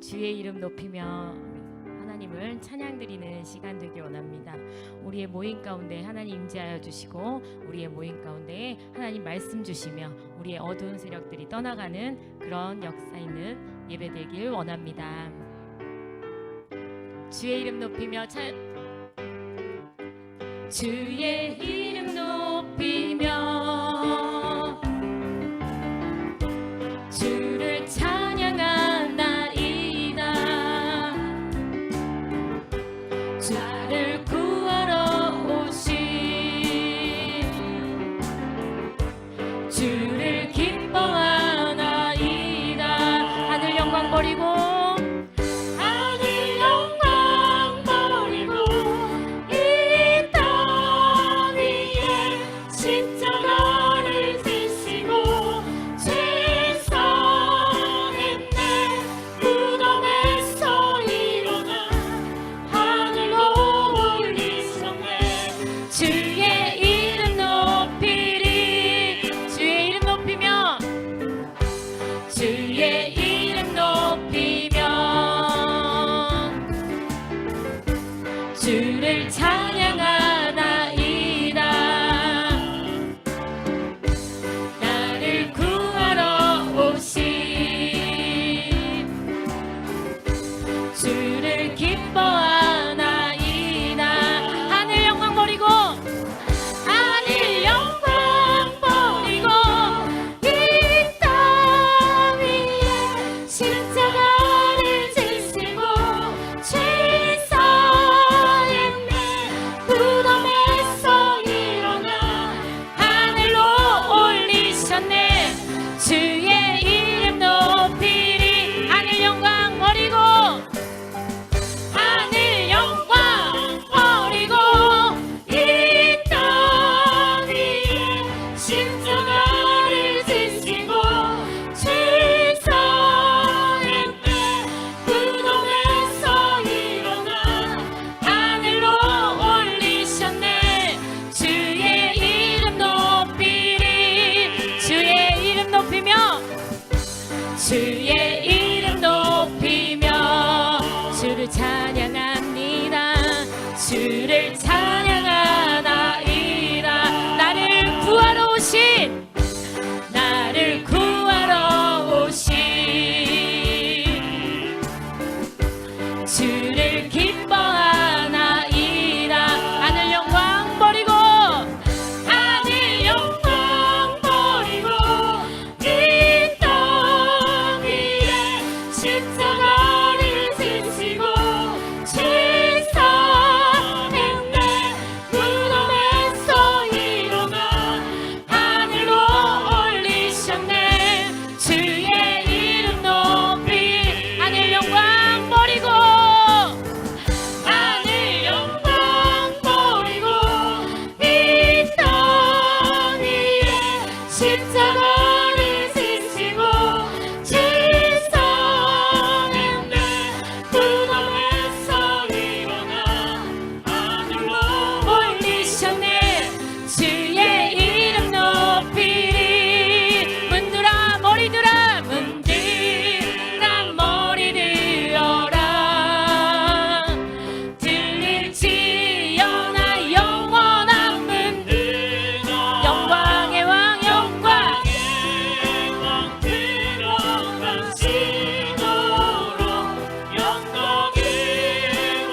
주의 이름 높이며 하나님을 찬양드리는 시간 되길 원합니다. 우리의 모임 가운데 하나님 임재하여 주시고 우리의 모임 가운데 하나님 말씀 주시며 우리의 어두운 세력들이 떠나가는 그런 역사 있는 예배 되길 원합니다. 주의 이름 높이며 주의 이름 높이며 주를 찬양하나이다. 나를 구하러 오신 주를 기뻐하나이다. 하늘 영광 버리고 주를 찬양하나이다. 나를 구하러 오신 주를 기뻐하나이다. 하늘 영광 버리고 하늘 영광 버리고 이 땅 위에 십자가를 지시고 주의 이름 높이리. 하늘 영광 버리고 하늘 영광 버리고 이 땅 위에 십자가를 지시고 죄사했네. 무덤에서 일어나 하늘로 올리셨네. 주의 이름 높이리. 주의 이름 높이며 주의 이름 높이며 주를 찬양합니다. 주를 찬양하나이다. 나를 구하러 오신 주를 기뻐하나이다. 하늘 영광 버리고 하늘 영광 버리고 이 땅 위에 십자가를 지시고 죄사했네. 무덤에서 일어나 하늘로 올리셨네. 주의 이름 높이 하늘 영광 버리고 하늘 영광 버리고 이 땅 위에 십자가를 지시고 죄사했네. 무덤에서 일어나 하늘로 올리셨네. 주의 이름 높이리. 문들아 머리들아 문들아 머리 들어라. 들릴지어나 영원한 문들 영광의 왕 영광의 왕 들어가시도록 영광의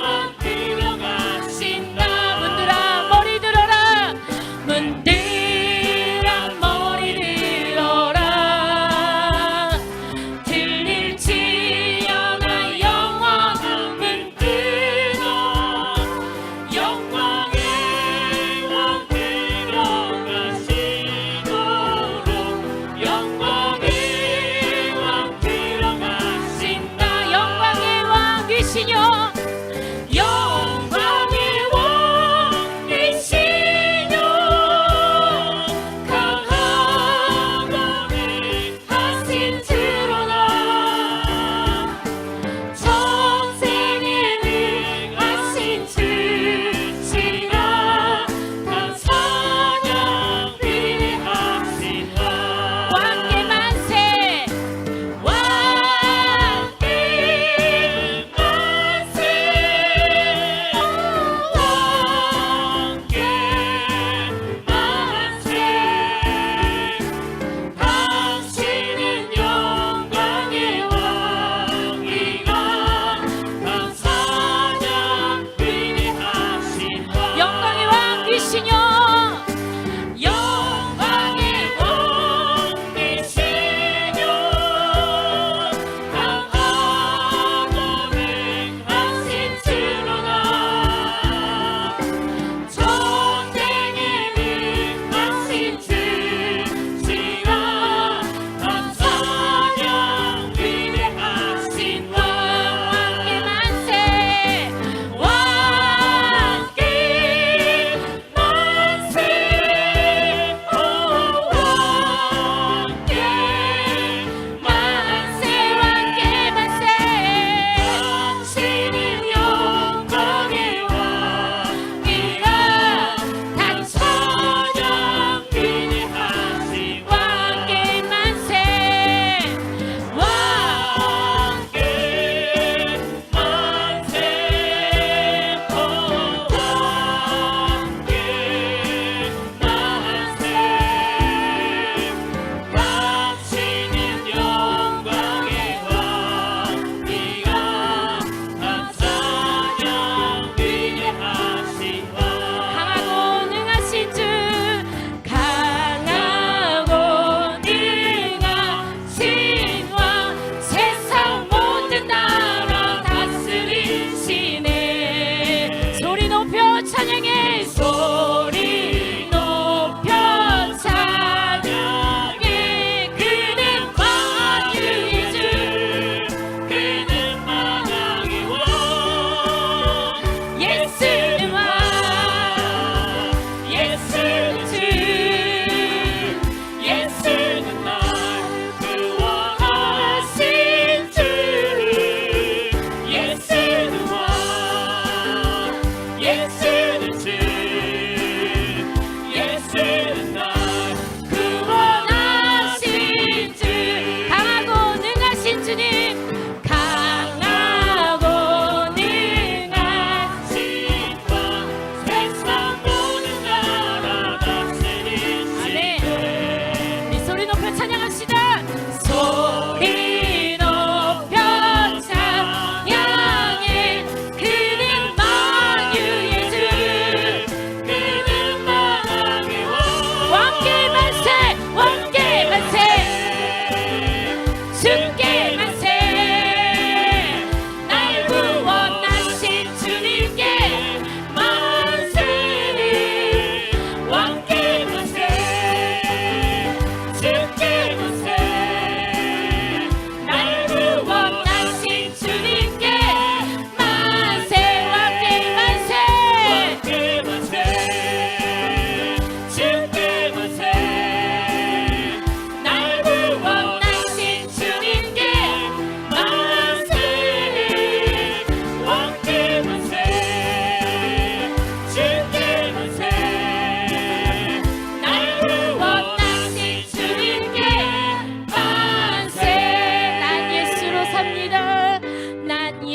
왕 들어가신다. 문들아 머리 들어라. 문들아 머리 들어라. 들릴지어나 영원한 문들아 영광의 왕 들어가시도록 영광의 왕 들어가신다. 영광의 왕 되시뇨. 영광의 왕 되시뇨. 강하거늘 하신 드러나 전생에 능하신 주시라. 다 찬양 위대하시라. 왕의 만세 왕의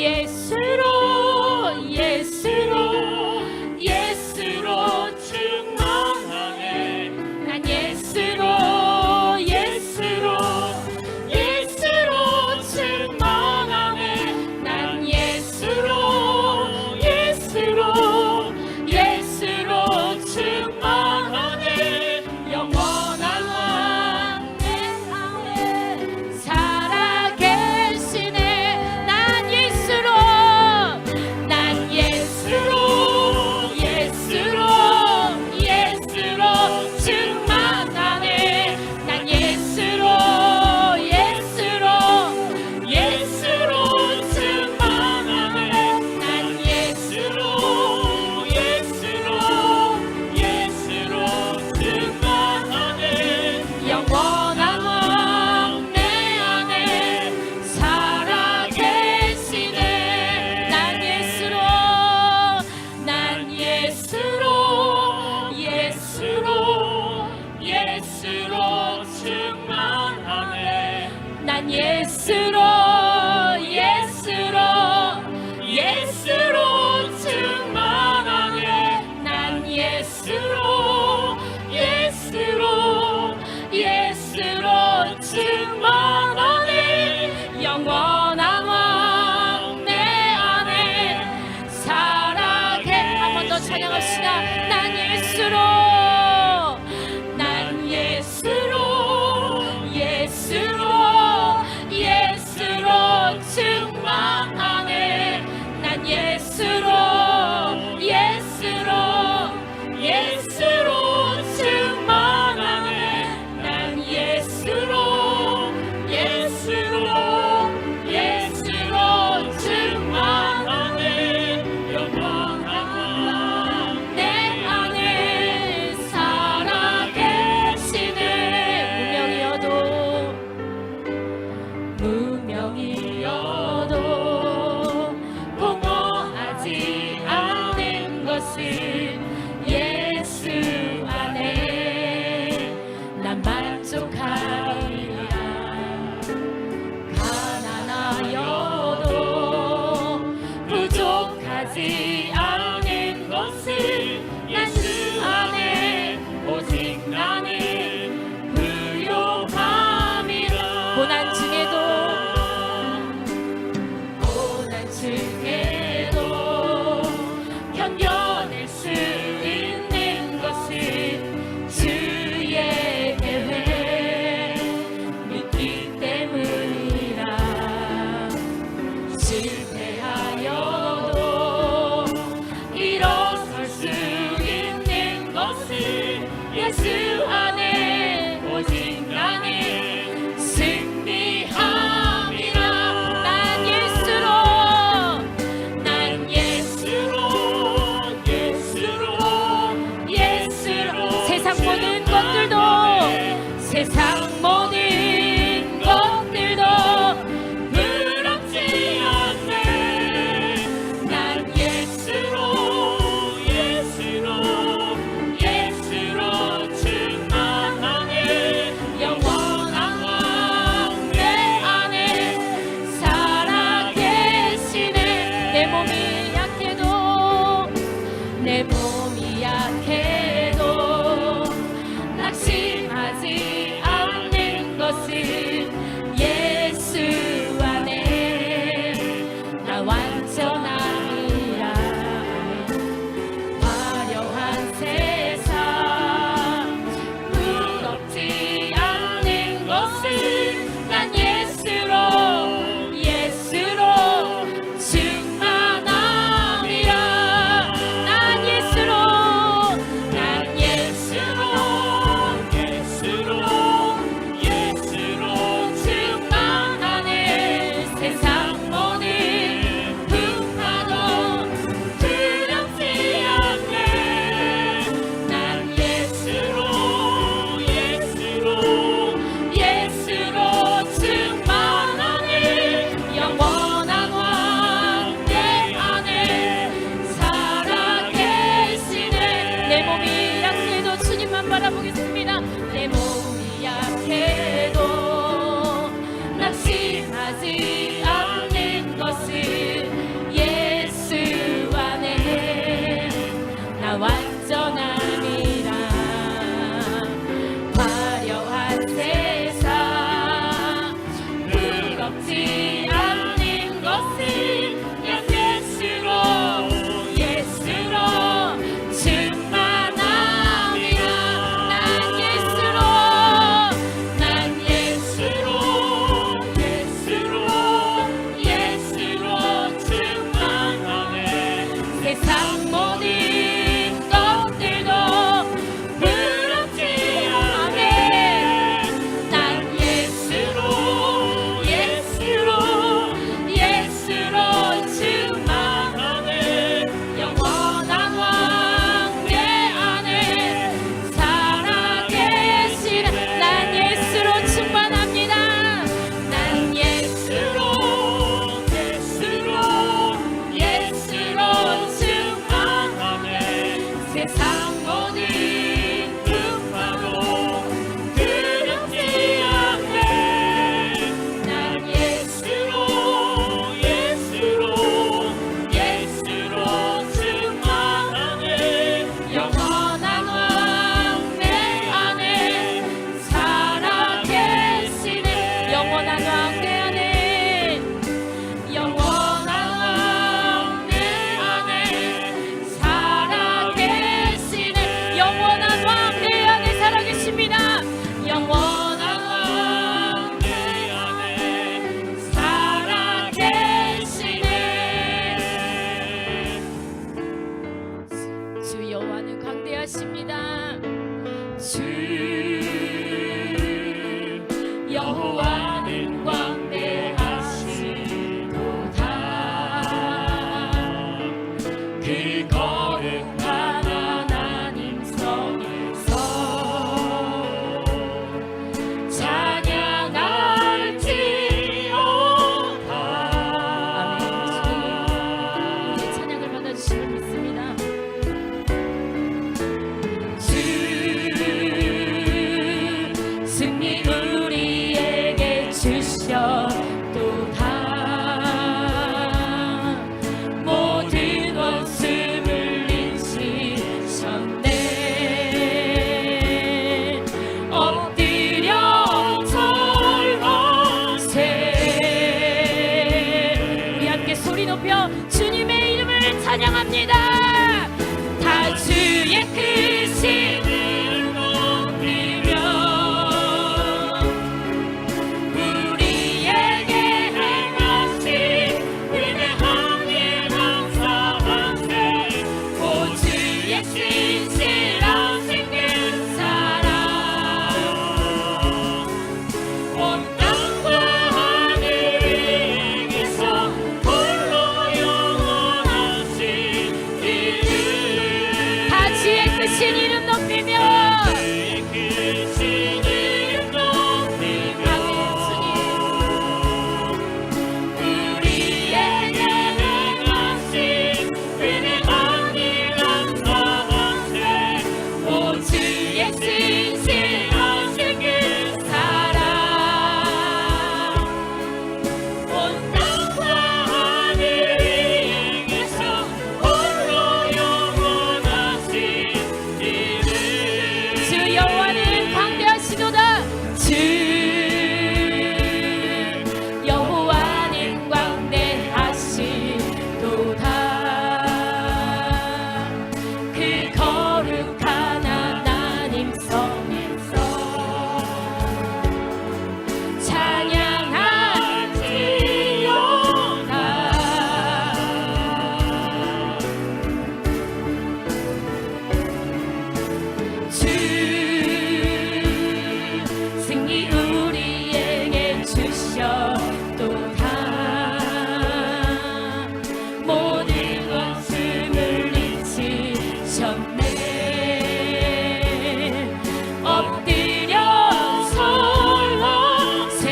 예수로 예수로 예수로 충만하네. 난 예수로 예수로 예수로 충만하네. 난 예수로 예수로 예수로 충만하네. 영원한 왕 내 안에 살아계시네. 난 예수로 난 예수로 예수로 예수로 충만하네. 난 예수로 예수로 예수로 충만하네. 난 예수로 예수로 예수로 충만하네. 영원한 왕 내 안에 살아계시네. 난 예수로 난 예수로 예수로 예수로 충만하네. 난 예수로 예수로 예수로 충만하네. 난 예수로 예수로 예수로 충만하네. 영원한 왕 내 안에 살아계. 한 번 더 찬양합시다. 난 예수로 난 예수로 예수로 예수로 충만하네. 난 예수로 예수로 예수로 충만하네. 난 예수로 예수로 예수로 충만하네. 영원한 왕 내 안에 살아계시네. 무명이어도 공허하지 않는 것은 예수 안에 난 만족하리라. 가난하여도 부족하지 않는 것은 예수 안에 오직 나는 부요함이라. 고난 중에도 견뎌낼 수 있는 것은 주의 계획 믿기 때문이라. 실패하여도 일어설 수 있는 것은 예수 안에 오직 나는 승리함이라. 난 예수로 난 예수로 예수로 예수로 세상 모든 것들도 세상 모든 것들도 부럽지 않네. 난 예수로 예수로 예수로 충만하네. 영원한 왕 내 안에 살아계시네. 내 몸이 약해도 내 몸이 약해도 낙심하지 않는 것은 예수 안에 나 완전하리라. 화려한 세상 부럽지 않는 것은 난 예수로 예수로 충만함이라. 난 예수로 높여 주님의 이름을 찬양합니다. 다 주의 크신 이름 높이며 우리에게 행하신 위대한 일 감사하세. 오 주의 신실하신 그 사랑 온 땅과 하늘 위에서 홀로 영원하신 이름. 다 주의 크신 이름 높이며 주의 크신 이름 높이며 우리에게 행하신 위대한 일 감사하세. 오 주의 신실하신 그 사랑 온 땅과 하늘 위에서 홀로 영원하신 이름. 주 여호와는 광대하시도다. 주 여호와는 광대하시도다. 그 거룩한 하나님 성에서 찬양할지어다. 주 승리 우리에게 주셨도다. 모든 것을 물리치셨네. 엎드려 설렁세.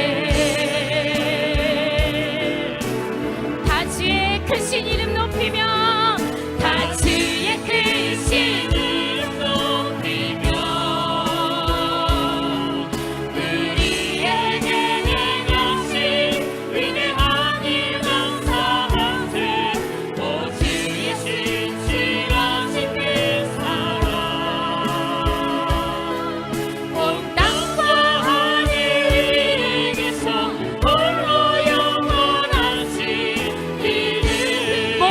다 주의 크신 이름 높이며 다 주의 크신 이름 높이며 우리에게 행하신 위대한 일 감사하세. 오 주의 신실하신 그 사랑 온 땅과 하늘 위에서 홀로 영원하신 이름. 다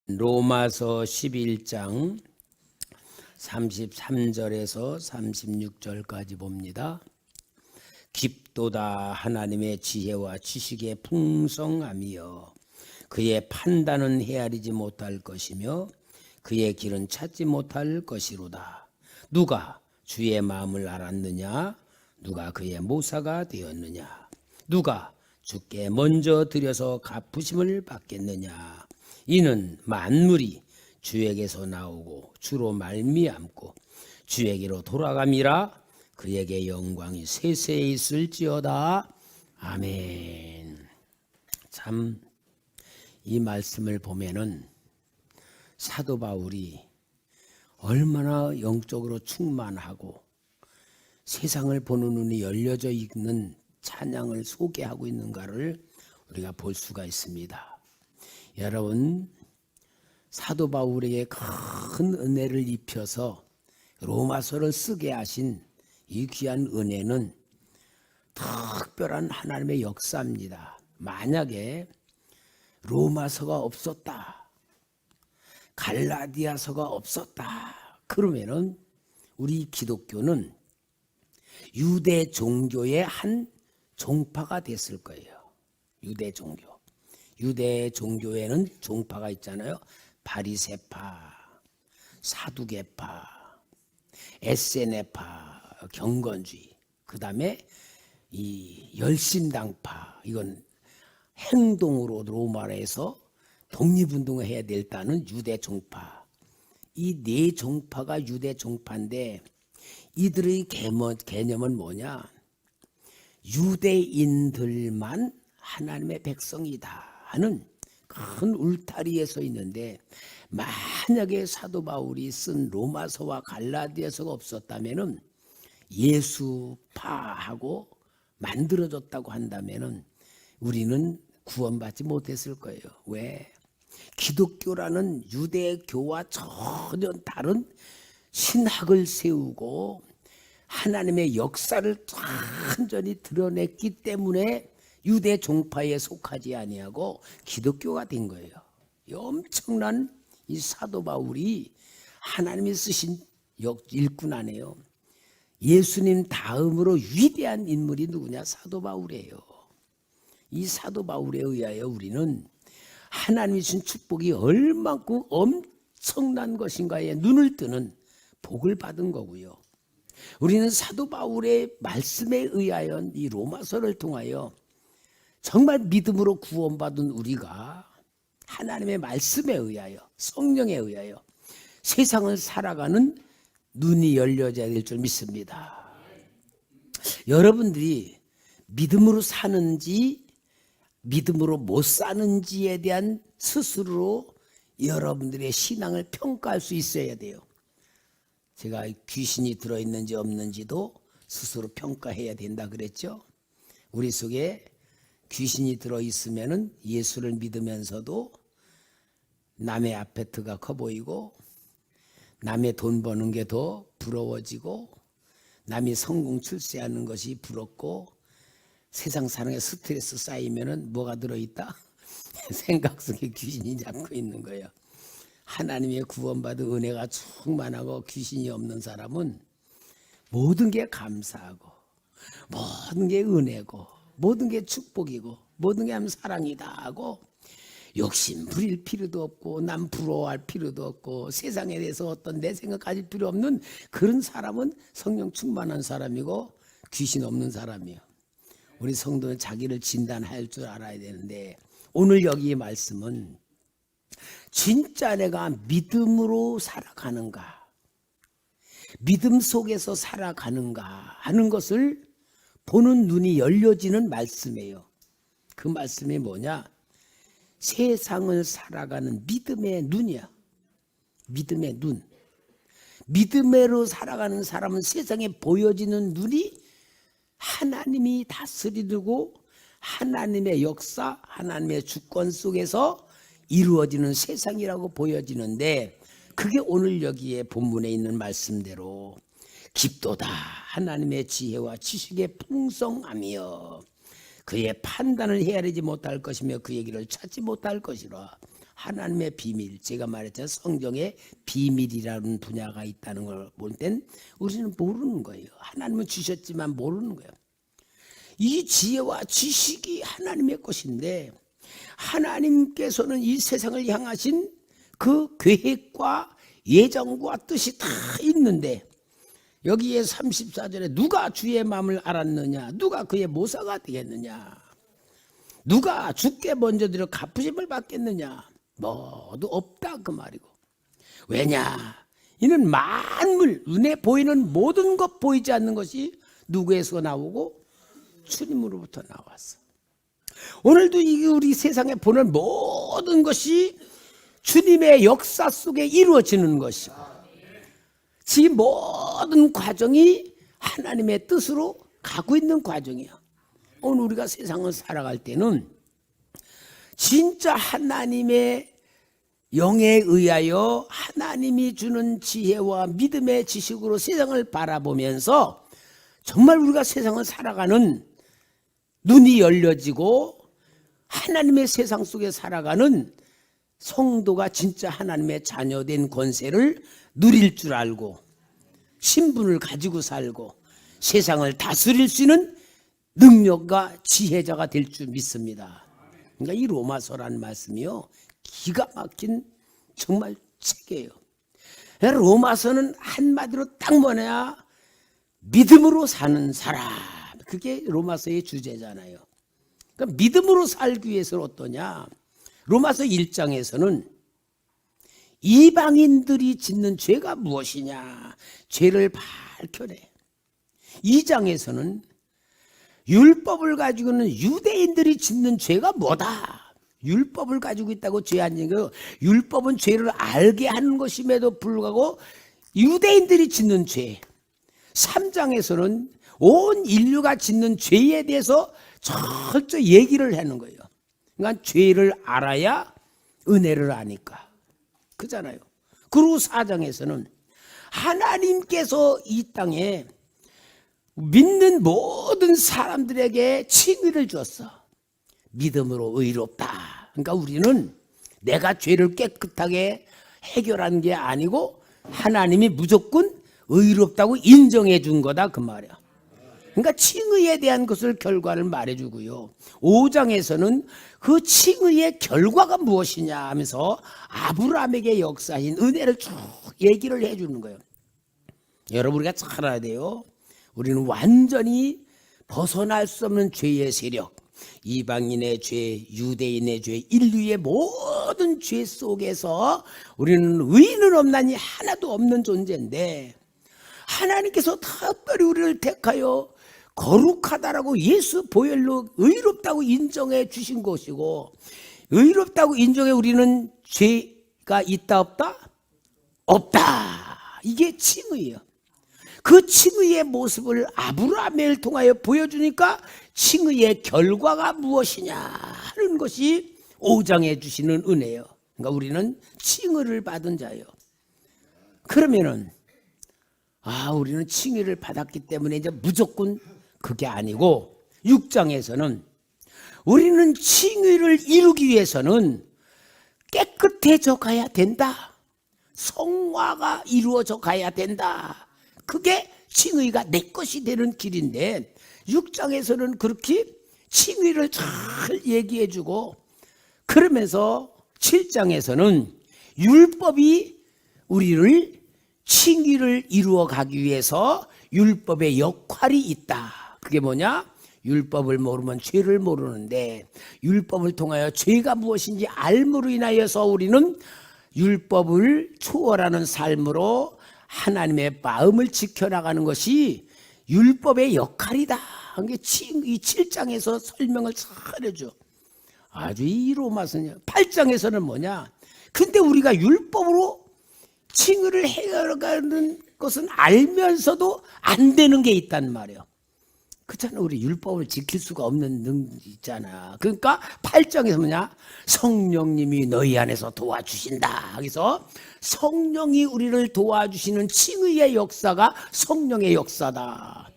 로마서 11장 33절에서 36절까지 봅니다. 깊도다 하나님의 지혜와 지식의 풍성함이여 그의 판단은 헤아리지 못할 것이며 그의 길은 찾지 못할 것이로다. 누가 주의 마음을 알았느냐? 누가 그의 모사가 되었느냐? 누가 주께 먼저 드려서 갚으심을 받겠느냐? 이는 만물이 주에게서 나오고 주로 말미암고 주에게로 돌아감이라. 그에게 영광이 세세히 있을지어다. 아멘. 참 이 말씀을 보면은 사도 바울이 얼마나 영적으로 충만하고 세상을 보는 눈이 열려져 있는 찬양을 소개하고 있는가를 우리가 볼 수가 있습니다. 여러분, 사도 바울에게 큰 은혜를 입혀서 로마서를 쓰게 하신 이 귀한 은혜는 특별한 하나님의 역사입니다. 만약에 로마서가 없었다, 갈라디아서가 없었다, 그러면은 우리 기독교는 유대 종교의 한 종파가 됐을 거예요. 유대 종교. 유대 종교에는 종파가 있잖아요. 바리새파, 사두개파, 에세네파, 경건주의. 그 다음에 이 열심당파. 이건 행동으로 로마에서 독립운동을 해야 됐다는 유대 종파. 이 네 종파가 유대 종파인데 이들의 개념은 뭐냐? 유대인들만 하나님의 백성이다 하는 큰 울타리에 서 있는데, 만약에 사도 바울이 쓴 로마서와 갈라디아서가 없었다면은 예수파하고 만들어졌다고 한다면은 우리는 구원받지 못했을 거예요. 왜? 기독교라는 유대교와 전혀 다른 신학을 세우고 하나님의 역사를 완전히 드러냈기 때문에 유대 종파에 속하지 아니하고 기독교가 된 거예요. 이 엄청난 이 사도 바울이 하나님이 쓰신 일꾼 아니에요. 예수님 다음으로 위대한 인물이 누구냐? 사도 바울이에요. 이 사도 바울에 의하여 우리는 하나님이 주신 축복이 얼만큼 엄청난 것인가에 눈을 뜨는 복을 받은 거고요. 우리는 사도 바울의 말씀에 의하여 이 로마서를 통하여 정말 믿음으로 구원받은 우리가 하나님의 말씀에 의하여, 성령에 의하여 세상을 살아가는 눈이 열려져야 될 줄 믿습니다. 여러분들이 믿음으로 사는지 믿음으로 못 사는지에 대한 스스로 여러분들의 신앙을 평가할 수 있어야 돼요. 제가 귀신이 들어있는지 없는지도 스스로 평가해야 된다 그랬죠. 우리 속에 귀신이 들어있으면 예수를 믿으면서도 남의 아파트가 커 보이고 남의 돈 버는 게 더 부러워지고 남이 성공 출세하는 것이 부럽고 세상 사는 게 스트레스 쌓이면은 뭐가 들어있다? 생각 속에 귀신이 잡고 있는 거예요. 하나님의 구원받은 은혜가 충만하고 귀신이 없는 사람은 모든 게 감사하고 모든 게 은혜고 모든 게 축복이고 모든 게 하면 사랑이다 하고 욕심 부릴 필요도 없고 남 부러워할 필요도 없고 세상에 대해서 어떤 내 생각 가질 필요 없는 그런 사람은 성령 충만한 사람이고 귀신 없는 사람이에요. 우리 성도는 자기를 진단할 줄 알아야 되는데, 오늘 여기의 말씀은 진짜 내가 믿음으로 살아가는가, 믿음 속에서 살아가는가 하는 것을 보는 눈이 열려지는 말씀이에요. 그 말씀이 뭐냐? 세상을 살아가는 믿음의 눈이야. 믿음의 눈. 믿음으로 살아가는 사람은 세상에 보여지는 눈이 하나님이 다스리고 하나님의 역사, 하나님의 주권 속에서 이루어지는 세상이라고 보여지는데, 그게 오늘 여기에 본문에 있는 말씀대로 깊도다 하나님의 지혜와 지식의 풍성함이여 그의 판단을 헤아리지 못할 것이며 그의 길을 찾지 못할 것이라. 하나님의 비밀, 제가 말했잖아요. 성경에 비밀이라는 분야가 있다는 걸 볼 땐 우리는 모르는 거예요. 하나님은 주셨지만 모르는 거예요. 이 지혜와 지식이 하나님의 것인데 하나님께서는 이 세상을 향하신 그 계획과 예정과 뜻이 다 있는데 여기에 34절에 누가 주의 마음을 알았느냐, 누가 그의 모사가 되겠느냐, 누가 주께 먼저 드려 갚으심을 받겠느냐, 모두 없다 그 말이고. 왜냐, 이는 만물, 눈에 보이는 모든 것, 보이지 않는 것이 누구에서 나오고 주님으로부터 나왔어. 오늘도 이 우리 세상에 보는 모든 것이 주님의 역사 속에 이루어지는 것이고, 지 모든 과정이 하나님의 뜻으로 가고 있는 과정이야. 오늘 우리가 세상을 살아갈 때는 진짜 하나님의 영에 의하여 하나님이 주는 지혜와 믿음의 지식으로 세상을 바라보면서 정말 우리가 세상을 살아가는 눈이 열려지고 하나님의 세상 속에 살아가는 성도가 진짜 하나님의 자녀된 권세를 누릴 줄 알고 신분을 가지고 살고 세상을 다스릴 수 있는 능력과 지혜자가 될 줄 믿습니다. 그러니까 이 로마서라는 말씀이요, 기가 막힌 정말 책이에요. 로마서는 한마디로 딱 뭐냐, 믿음으로 사는 사람, 그게 로마서의 주제잖아요. 그러니까 믿음으로 살기 위해서는 어떠냐, 로마서 1장에서는 이방인들이 짓는 죄가 무엇이냐, 죄를 밝혀내. 2장에서는 율법을 가지고 있는 유대인들이 짓는 죄가 뭐다. 율법을 가지고 있다고 죄 안 짓는 거, 율법은 죄를 알게 하는 것임에도 불구하고 유대인들이 짓는 죄. 3장에서는 온 인류가 짓는 죄에 대해서 철저히 얘기를 하는 거예요. 그러니까 죄를 알아야 은혜를 아니까. 그잖아요. 그리고 4장에서는 하나님께서 이 땅에 믿는 모든 사람들에게 칭의를 주었어. 믿음으로 의롭다. 그러니까 우리는 내가 죄를 깨끗하게 해결한 게 아니고 하나님이 무조건 의롭다고 인정해 준 거다 그 말이야. 그러니까 칭의에 대한 것을 결과를 말해주고요. 5장에서는 그 칭의의 결과가 무엇이냐 하면서 아브라함에게 역사인 은혜를 쭉 얘기를 해주는 거예요. 여러분, 우리가 잘 알아야 돼요. 우리는 완전히 벗어날 수 없는 죄의 세력, 이방인의 죄, 유대인의 죄, 인류의 모든 죄 속에서 우리는 의인은 없나니 하나도 없는 존재인데 하나님께서 특별히 우리를 택하여 거룩하다라고 예수 보혈로 의롭다고 인정해 주신 것이고, 의롭다고 인정해 우리는 죄가 있다 없다? 없다. 이게 칭의예요. 그 칭의의 모습을 아브라함을 통하여 보여주니까 칭의의 결과가 무엇이냐 하는 것이 5장에 주시는 은혜예요. 그러니까 우리는 칭의를 받은 자예요. 그러면은 우리는 칭의를 받았기 때문에 이제 무조건 그게 아니고 6장에서는 우리는 칭의를 이루기 위해서는 깨끗해져 가야 된다. 성화가 이루어져 가야 된다. 그게 칭의가 내 것이 되는 길인데 6장에서는 그렇게 칭의를 잘 얘기해 주고, 그러면서 7장에서는 율법이 우리를 칭의를 이루어 가기 위해서 율법의 역할이 있다. 그게 뭐냐? 율법을 모르면 죄를 모르는데 율법을 통하여 죄가 무엇인지 알므로 인하여서 우리는 율법을 초월하는 삶으로 하나님의 마음을 지켜나가는 것이 율법의 역할이다. 이 7장에서 설명을 잘 해줘. 아주 이 로마서는 8장에서는 뭐냐? 근데 우리가 율법으로 칭의를 해가는 것은 알면서도 안 되는 게 있단 말이에요. 그렇잖아. 우리 율법을 지킬 수가 없는 능력이 있잖아. 그러니까 8장에서 뭐냐? 성령님이 너희 안에서 도와주신다. 그래서 성령이 우리를 도와주시는 칭의의 역사가 성령의 역사다.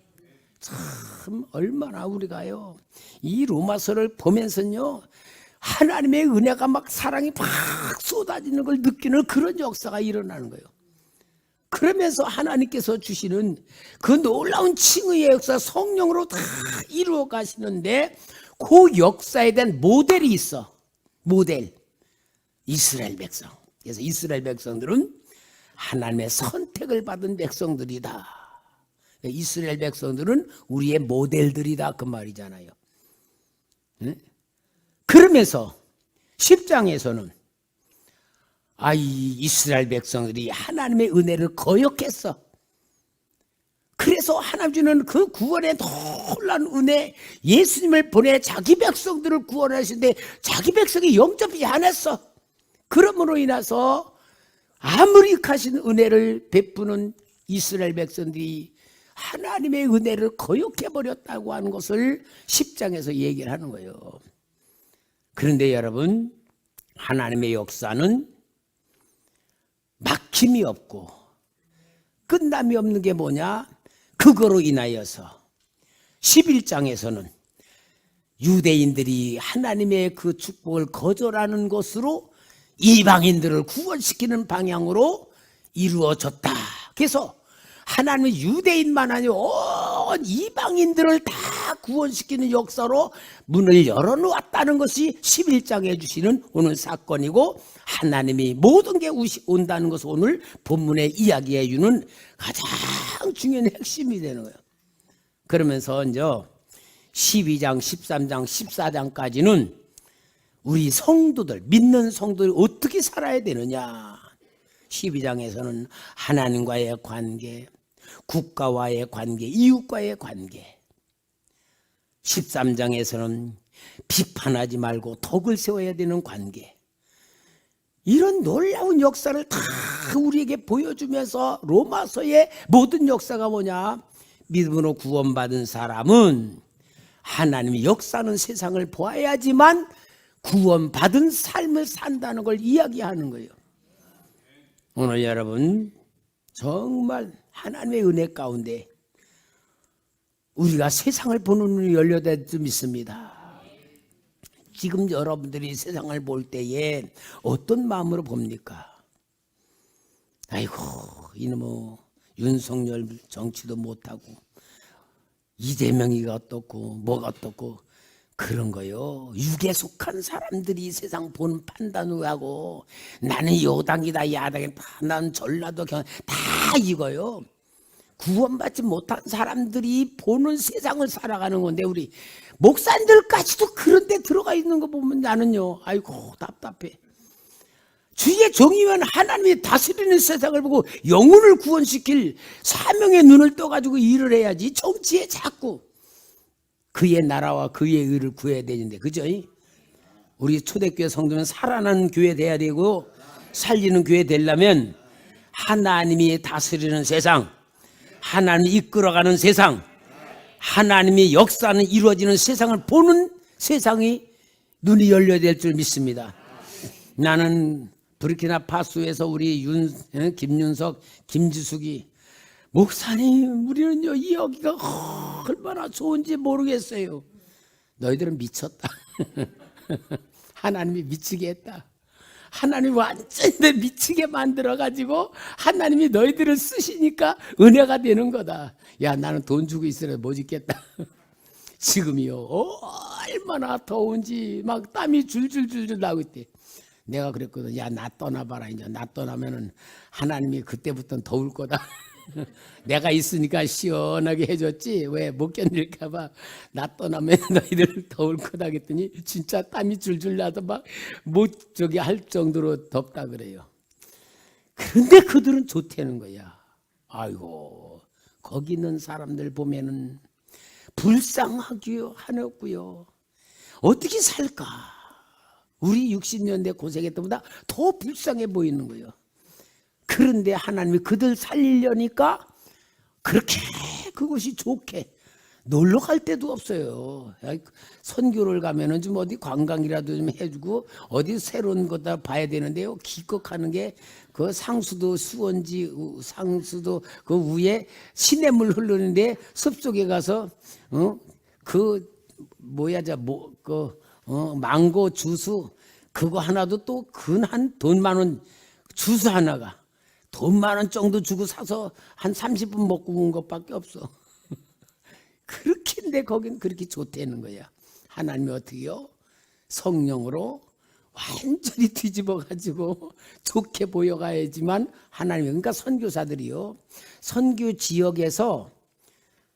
참 얼마나 우리가요 이 로마서를 보면서요 하나님의 은혜가 막 사랑이 막 쏟아지는 걸 느끼는 그런 역사가 일어나는 거예요. 그러면서 하나님께서 주시는 그 놀라운 칭의의 역사 성령으로 다 이루어 가시는데 그 역사에 대한 모델이 있어. 모델. 이스라엘 백성. 그래서 이스라엘 백성들은 하나님의 선택을 받은 백성들이다. 이스라엘 백성들은 우리의 모델들이다 그 말이잖아요. 그러면서 10장에서는 이 이스라엘 백성들이 하나님의 은혜를 거역했어. 그래서 하나님 주는 그 구원의 놀라운 은혜, 예수님을 보내 자기 백성들을 구원하시는데 자기 백성이 영접이 안 했어. 그러므로 인해서 아무리 크신 은혜를 베푸는 이스라엘 백성들이 하나님의 은혜를 거역해버렸다고 하는 것을 10장에서 얘기를 하는 거예요. 그런데 여러분, 하나님의 역사는 막힘이 없고 끝남이 없는 게 뭐냐? 그거로 인하여서 11장에서는 유대인들이 하나님의 그 축복을 거절하는 것으로 이방인들을 구원시키는 방향으로 이루어졌다. 그래서 하나님은 유대인만 아니고 온 이방인들을 다 구원시키는 역사로 문을 열어놓았다는 것이 11장에 주시는 오늘 사건이고, 하나님이 모든 게 온다는 것을 오늘 본문에 이야기해 주는 가장 중요한 핵심이 되는 거예요. 그러면서 이제 12장, 13장, 14장까지는 우리 성도들, 믿는 성도들이 어떻게 살아야 되느냐. 12장에서는 하나님과의 관계, 국가와의 관계, 이웃과의 관계. 13장에서는 비판하지 말고 덕을 세워야 되는 관계. 이런 놀라운 역사를 다 우리에게 보여주면서 로마서의 모든 역사가 뭐냐? 믿음으로 구원받은 사람은 하나님이 역사하는 세상을 보아야지만 구원받은 삶을 산다는 걸 이야기하는 거예요. 오늘 여러분 정말 하나님의 은혜 가운데 우리가 세상을 보는 눈이 열려야 좀 있습니다. 지금 여러분들이 세상을 볼 때에 어떤 마음으로 봅니까? 아이고 이놈의 윤석열 정치도 못하고 이재명이가 어떻고 뭐가 어떻고 그런 거요. 육에 속한 사람들이 세상 보는 판단을 하고 나는 여당이다 야당이다 난 전라도 다 이거요. 구원받지 못한 사람들이 보는 세상을 살아가는 건데 우리 목사님들까지도 그런 데 들어가 있는 거 보면 나는요 아이고 답답해. 주의 정의면 하나님이 다스리는 세상을 보고 영혼을 구원시킬 사명의 눈을 떠가지고 일을 해야지 정치에 자꾸 그의 나라와 그의 의를 구해야 되는데, 그죠? 우리 초대교회 성도는 살아나는 교회 돼야 되고 살리는 교회 되려면 하나님이 다스리는 세상, 하나님이 이끌어가는 세상, 하나님이 역사는 이루어지는 세상을 보는 세상이 눈이 열려야 될 줄 믿습니다. 나는 부르키나파소에서 우리 김윤석, 김지숙이 목사님 우리는요 여기가 얼마나 좋은지 모르겠어요. 너희들은 미쳤다. 하나님이 미치게 했다. 하나님이 완전히 미치게 만들어가지고 하나님이 너희들을 쓰시니까 은혜가 되는 거다. 야 나는 돈 주고 있으라 못 있겠다. 지금이요 얼마나 더운지 막 땀이 줄줄줄줄 나고 있대. 내가 그랬거든. 야 나 떠나봐라. 이제 나 떠나면은 하나님이 그때부터는 더울 거다. 내가 있으니까 시원하게 해줬지 왜 못 견딜까봐 나 떠나면 너희들 더울 거다 했더니 진짜 땀이 줄줄 나서 막 못 저기 할 정도로 덥다 그래요. 그런데 그들은 좋다는 거야. 아이고 거기 있는 사람들 보면은 불쌍하고요 하였고요 어떻게 살까. 우리 60년대 고생했던 보다 더 불쌍해 보이는 거예요. 그런데 하나님이 그들 살리려니까 그렇게 그것이 좋게 놀러 갈 데도 없어요. 선교를 가면은 좀 어디 관광이라도 좀 해주고 어디 새로운 거다 봐야 되는데요. 기껏 가는 게 그 상수도 수원지 상수도 그 위에 시냇물 흐르는데 숲속에 가서 그 뭐야 그 망고 주스 그거 하나도 또 근한 돈 많은 주스 하나가 돈 많은 정도 주고 사서 한 30분 먹고 온 것밖에 없어. 그렇게인데 거긴 그렇게 좋다는 거야. 하나님이 어떻게요? 성령으로 완전히 뒤집어 가지고 좋게 보여가야지만 하나님이, 그러니까 선교사들이요, 선교 지역에서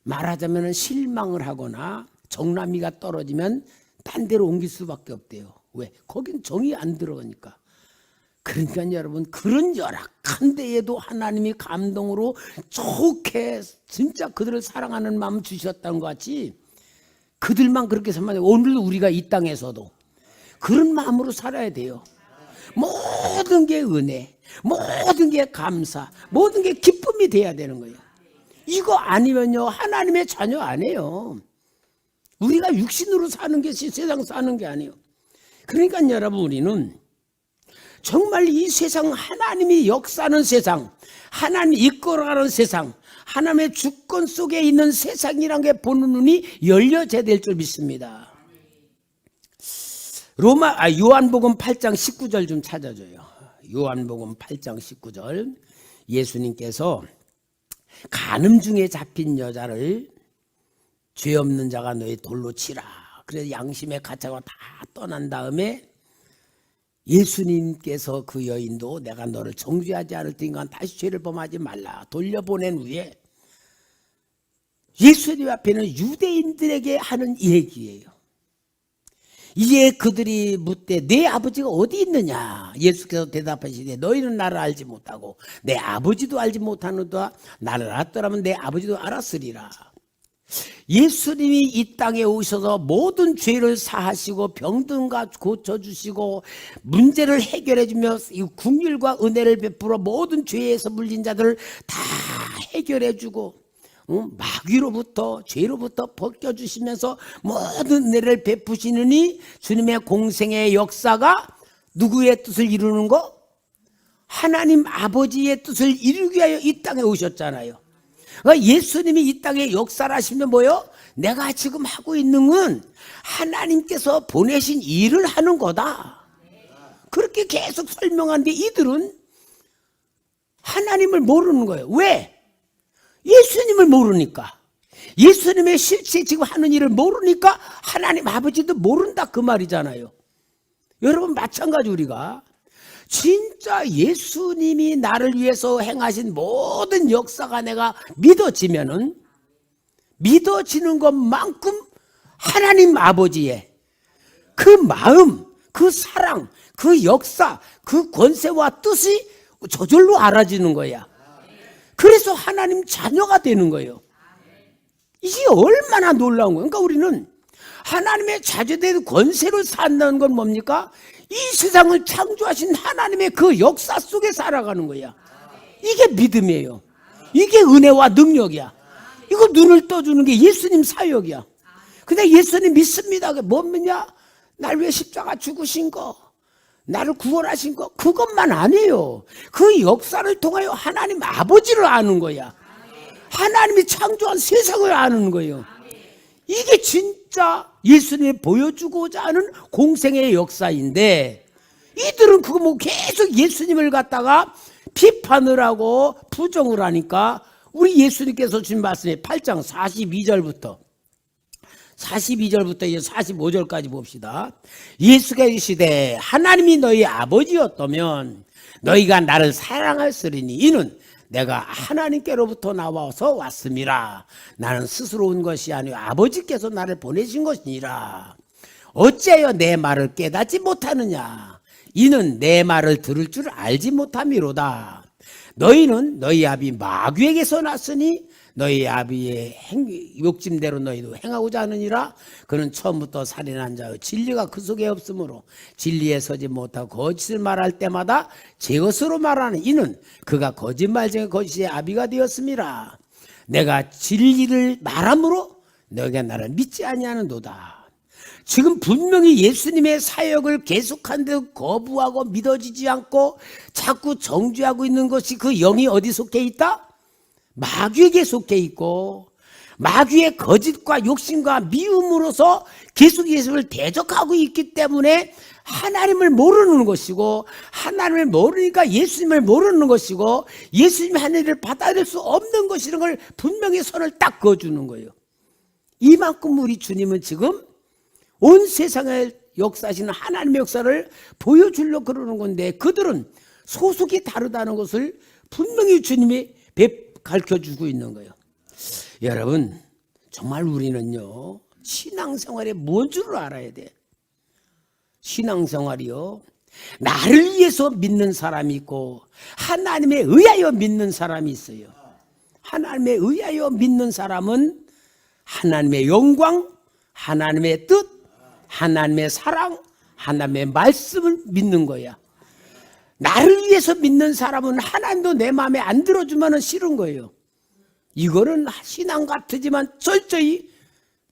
말하자면 실망을 하거나 정남이가 떨어지면 딴 데로 옮길 수밖에 없대요. 왜? 거긴 정이 안 들어가니까. 그러니까 여러분, 그런 열악한 데에도 하나님이 감동으로 좋게 진짜 그들을 사랑하는 마음 주셨다는 것 같이 그들만 그렇게 살면 오늘도 우리가 이 땅에서도 그런 마음으로 살아야 돼요. 모든 게 은혜, 모든 게 감사, 모든 게 기쁨이 돼야 되는 거예요. 이거 아니면요 하나님의 자녀 아니에요. 우리가 육신으로 사는 게 세상 사는 게 아니에요. 그러니까 여러분, 우리는 정말 이 세상, 하나님이 역사하는 세상, 하나님이 이끌어가는 세상, 하나님의 주권 속에 있는 세상이란 게 보는 눈이 열려져야 될 줄 믿습니다. 요한복음 8장 19절 좀 찾아줘요. 요한복음 8장 19절. 예수님께서 간음 중에 잡힌 여자를 죄 없는 자가 너희 돌로 치라. 그래서 양심의 가차가 다 떠난 다음에 예수님께서 그 여인도 내가 너를 정죄하지 않을 테니까 다시 죄를 범하지 말라 돌려보낸 후에 예수님 앞에는 유대인들에게 하는 얘기예요. 이에 그들이 묻되 내 아버지가 어디 있느냐? 예수께서 대답하시되 너희는 나를 알지 못하고 내 아버지도 알지 못하노라. 나를 알았더라면 내 아버지도 알았으리라. 예수님이 이 땅에 오셔서 모든 죄를 사하시고 병든가 고쳐주시고 문제를 해결해주며 긍휼과 은혜를 베풀어 모든 죄에서 물린 자들을 다 해결해주고 마귀로부터 죄로부터 벗겨주시면서 모든 은혜를 베푸시느니 주님의 공생의 역사가 누구의 뜻을 이루는 거? 하나님 아버지의 뜻을 이루기 위하여 이 땅에 오셨잖아요. 그러니까 예수님이 이 땅에 역사를 하시면 뭐요? 내가 지금 하고 있는 건 하나님께서 보내신 일을 하는 거다. 그렇게 계속 설명하는데 이들은 하나님을 모르는 거예요. 왜? 예수님을 모르니까. 예수님의 실제 지금 하는 일을 모르니까 하나님 아버지도 모른다 그 말이잖아요. 여러분 마찬가지 우리가 진짜 예수님이 나를 위해서 행하신 모든 역사가 내가 믿어지면은 믿어지는 것만큼 하나님 아버지의 그 마음, 그 사랑, 그 역사, 그 권세와 뜻이 저절로 알아지는 거야. 그래서 하나님 자녀가 되는 거예요. 이게 얼마나 놀라운 거예요. 그러니까 우리는 하나님의 자녀된 권세를 산다는 건 뭡니까? 이 세상을 창조하신 하나님의 그 역사 속에 살아가는 거야. 이게 믿음이에요. 이게 은혜와 능력이야. 이거 눈을 떠주는 게 예수님 사역이야. 근데 예수님 믿습니다. 뭐 믿냐? 날 위해 십자가 죽으신 거, 나를 구원하신 거, 그것만 아니에요. 그 역사를 통하여 하나님 아버지를 아는 거야. 하나님이 창조한 세상을 아는 거예요. 이게 진짜 예수님이 보여주고자 하는 공생의 역사인데 이들은 그거 뭐 계속 예수님을 갖다가 비판을 하고 부정을 하니까 우리 예수님께서 주신 말씀에 8장 42절부터 이제 45절까지 봅시다. 예수가 이르시되 하나님이 너희 아버지였다면 너희가 나를 사랑하였으리니 이는 내가 하나님께로부터 나와서 왔음이라. 나는 스스로 온 것이 아니요 아버지께서 나를 보내신 것이니라. 어찌하여 내 말을 깨닫지 못하느냐? 이는 내 말을 들을 줄 알지 못함이로다. 너희는 너희 아비 마귀에게서 났으니 너희 아비의 욕심대로 너희도 행하고자 하느니라. 그는 처음부터 살인한 자여 진리가 그 속에 없으므로 진리에 서지 못하고 거짓을 말할 때마다 제 것으로 말하는 이는 그가 거짓말 중에 거짓의 아비가 되었음이라. 내가 진리를 말함으로 너희가 나를 믿지 아니하는도다. 지금 분명히 예수님의 사역을 계속한데 거부하고 믿어지지 않고 자꾸 정죄하고 있는 것이 그 영이 어디 속해 있다? 마귀에게 속해 있고 마귀의 거짓과 욕심과 미움으로서 계속 예수를 대적하고 있기 때문에 하나님을 모르는 것이고, 하나님을 모르니까 예수님을 모르는 것이고, 예수님의 하늘을 받아들일 수 없는 것이라는 걸 분명히 선을 딱 그어주는 거예요. 이만큼 우리 주님은 지금 온 세상에 역사하시는 하나님의 역사를 보여주려고 그러는 건데, 그들은 소속이 다르다는 것을 분명히 주님이 가르쳐주고 있는 거예요. 여러분, 정말 우리는요, 신앙생활에 뭔 줄을 알아야 돼. 신앙생활이요, 나를 위해서 믿는 사람이 있고 하나님에 의하여 믿는 사람이 있어요. 하나님에 의하여 믿는 사람은 하나님의 영광, 하나님의 뜻, 하나님의 사랑, 하나님의 말씀을 믿는 거야. 나를 위해서 믿는 사람은 하나님도 내 마음에 안 들어주면 싫은 거예요. 이거는 신앙 같지만 철저히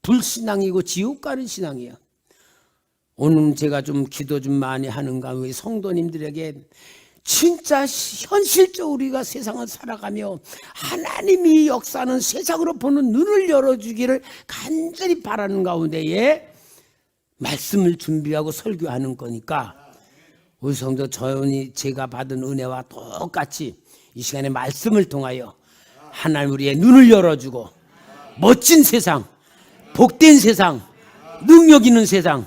불신앙이고 지옥 가는 신앙이에요. 오늘 제가 좀 기도 좀 많이 하는가, 우리 성도님들에게 진짜 현실적으로 우리가 세상을 살아가며 하나님이 역사하는 세상으로 보는 눈을 열어주기를 간절히 바라는 가운데에 말씀을 준비하고 설교하는 거니까, 우리 성도 저연이 제가 받은 은혜와 똑같이 이 시간에 말씀을 통하여 하나님 우리의 눈을 열어주고 멋진 세상, 복된 세상, 능력 있는 세상,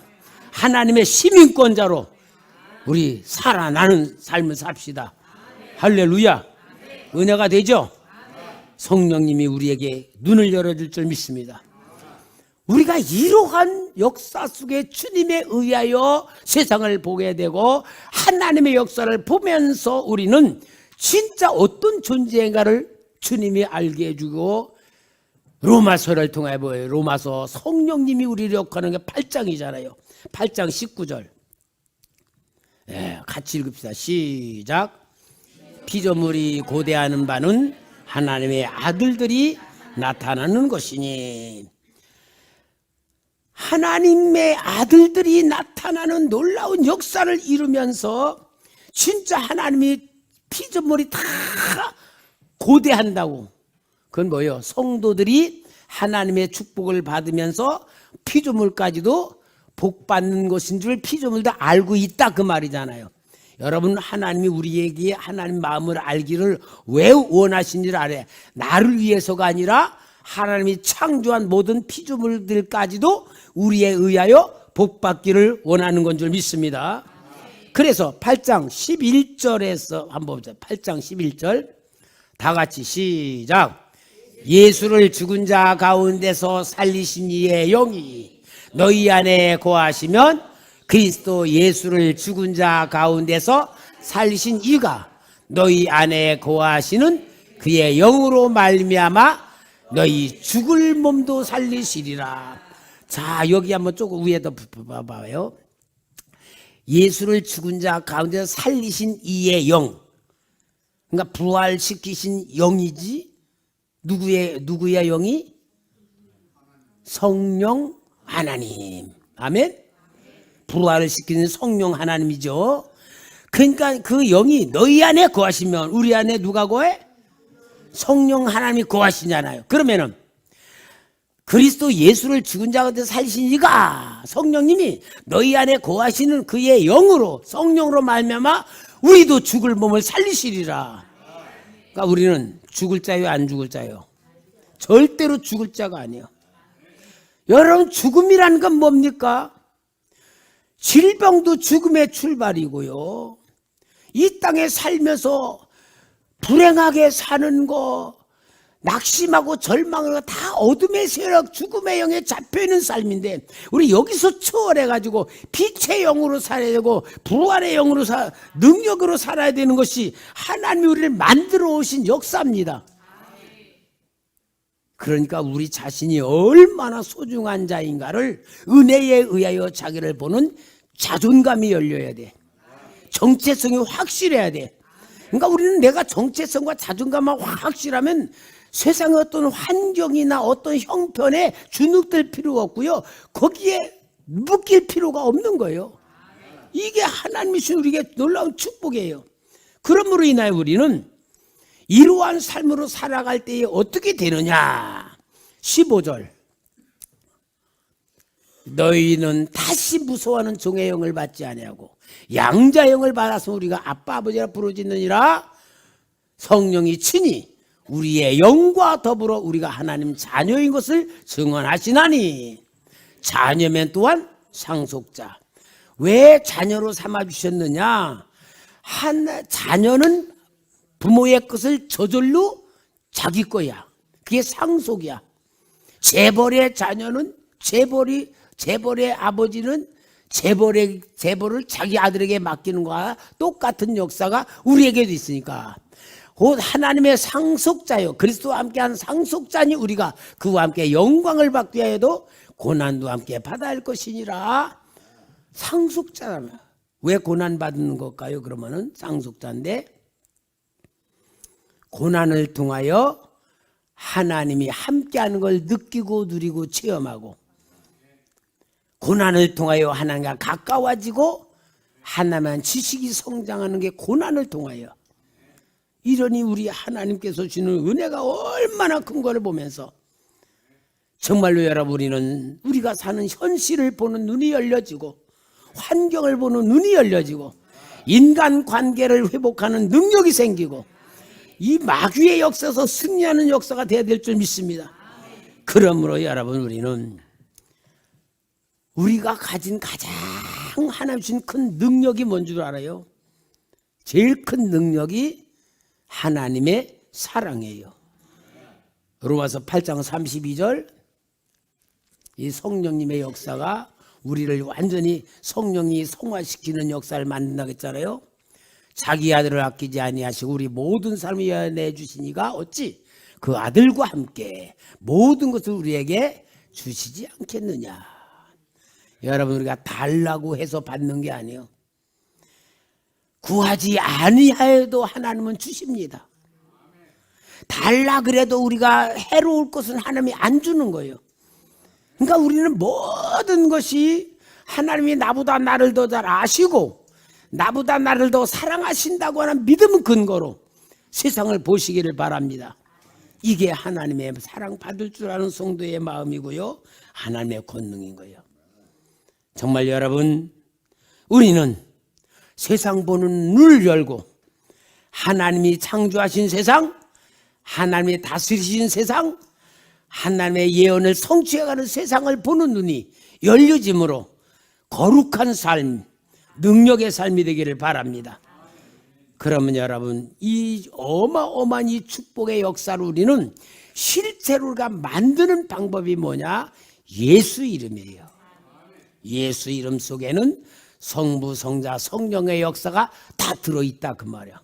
하나님의 시민권자로 우리 살아나는 삶을 삽시다. 할렐루야. 은혜가 되죠? 성령님이 우리에게 눈을 열어줄 줄 믿습니다. 우리가 이러한 역사 속에 주님에 의하여 세상을 보게 되고 하나님의 역사를 보면서 우리는 진짜 어떤 존재인가를 주님이 알게 해주고, 로마서를 통해 보여요. 로마서 성령님이 우리를 역하는 게 8장이잖아요. 8장 19절. 네, 같이 읽읍시다. 시작. 피조물이 고대하는 바는 하나님의 아들들이 나타나는 것이니. 하나님의 아들들이 나타나는 놀라운 역사를 이루면서 진짜 하나님이 피조물이 다 고대한다고. 그건 뭐예요? 성도들이 하나님의 축복을 받으면서 피조물까지도 복 받는 것인 줄 피조물도 알고 있다, 그 말이잖아요. 여러분, 하나님이 우리에게 하나님 마음을 알기를 왜 원하신지를 알아요. 나를 위해서가 아니라 하나님이 창조한 모든 피조물들까지도 우리에 의하여 복 받기를 원하는 건 줄 믿습니다. 그래서 8장 11절에서 한번 보자. 8장 11절 다 같이 시작. 예수를 죽은 자 가운데서 살리신 이의 영이 너희 안에 거하시면 그리스도 예수를 죽은 자 가운데서 살리신 이가 너희 안에 거하시는 그의 영으로 말미암아 너희 죽을 몸도 살리시리라. 자, 여기 한번 조금 위에다 봐봐요. 예수를 죽은 자 가운데서 살리신 이의 영, 그러니까 부활시키신 영이지. 누구의 영이? 성령 하나님. 아멘. 부활을 시키는 성령 하나님이죠. 그러니까 그 영이 너희 안에 거하시면, 우리 안에 누가 거해? 성령 하나님이 거하시잖아요. 그러면은 그리스도 예수를 죽은 자 가운데 살리신 이가, 성령님이 너희 안에 거하시는 그의 영으로, 성령으로 말미암아 우리도 죽을 몸을 살리시리라. 그러니까 우리는 죽을 자요, 안 죽을 자요? 절대로 죽을 자가 아니에요. 여러분, 죽음이라는 건 뭡니까? 질병도 죽음의 출발이고요. 이 땅에 살면서 불행하게 사는 거, 낙심하고 절망하고 다 어둠의 세력, 죽음의 영에 잡혀있는 삶인데, 우리 여기서 초월해가지고 빛의 영으로 살아야 되고 부활의 영으로 능력으로 살아야 되는 것이 하나님이 우리를 만들어 오신 역사입니다. 그러니까 우리 자신이 얼마나 소중한 자인가를 은혜에 의하여 자기를 보는 자존감이 열려야 돼. 정체성이 확실해야 돼. 그러니까 우리는 내가 정체성과 자존감만 확실하면 세상의 어떤 환경이나 어떤 형편에 주눅들 필요가 없고요, 거기에 묶일 필요가 없는 거예요. 이게 하나님이 주신 우리에게 놀라운 축복이에요. 그러므로 인하여 우리는 이러한 삶으로 살아갈 때에 어떻게 되느냐, 15절. 너희는 다시 무서워하는 종의 영을 받지 아니하고 양자의 영을 받아서 우리가 아빠 아버지라 부르짖느니라. 성령이 친히 우리의 영과 더불어 우리가 하나님 자녀인 것을 증언하시나니. 자녀면 또한 상속자. 왜 자녀로 삼아주셨느냐? 자녀는 부모의 것을 저절로 자기 거야. 그게 상속이야. 재벌의 자녀는 재벌의 아버지는 재벌을 자기 아들에게 맡기는 거와 똑같은 역사가 우리에게도 있으니까. 곧 하나님의 상속자요, 그리스도와 함께한 상속자니 우리가 그와 함께 영광을 받기 위하여도 고난도 함께 받아야 할 것이니라. 상속자라면 왜 고난 받는 걸까요? 그러면은 상속자인데, 고난을 통하여 하나님이 함께하는 걸 느끼고 누리고 체험하고, 고난을 통하여 하나님과 가까워지고 하나님한 지식이 성장하는 게 고난을 통하여. 이러니 우리 하나님께서 주는 은혜가 얼마나 큰 걸 보면서 정말로 여러분, 우리가 사는 현실을 보는 눈이 열려지고 환경을 보는 눈이 열려지고 인간 관계를 회복하는 능력이 생기고 이 마귀의 역사에서 승리하는 역사가 되어야 될 줄 믿습니다. 그러므로 여러분, 우리가 가진 가장 하나님 주신 큰 능력이 뭔 줄 알아요? 제일 큰 능력이 하나님의 사랑이에요. 로마서 8장 32절, 이 성령님의 역사가 우리를 완전히 성령이 성화시키는 역사를 만든다고 했잖아요. 자기 아들을 아끼지 아니하시고 우리 모든 삶을 위하여 내주시니가 어찌 그 아들과 함께 모든 것을 우리에게 주시지 않겠느냐. 여러분, 우리가 달라고 해서 받는 게 아니에요. 구하지 아니하여도 하나님은 주십니다. 달라 그래도 우리가 해로울 것은 하나님이 안 주는 거예요. 그러니까 우리는 모든 것이 하나님이 나보다 나를 더 잘 아시고 나보다 나를 더 사랑하신다고 하는 믿음 근거로 세상을 보시기를 바랍니다. 이게 하나님의 사랑받을 줄 아는 성도의 마음이고요, 하나님의 권능인 거예요. 정말 여러분, 우리는 세상 보는 눈을 열고 하나님이 창조하신 세상, 하나님이 다스리신 세상, 하나님의 예언을 성취해가는 세상을 보는 눈이 열려짐으로 거룩한 삶, 능력의 삶이 되기를 바랍니다. 그러면 여러분, 이 어마어마한 이 축복의 역사를 우리는 실제로 우리가 만드는 방법이 뭐냐? 예수 이름이에요. 예수 이름 속에는 성부, 성자, 성령의 역사가 다 들어있다 그 말이야.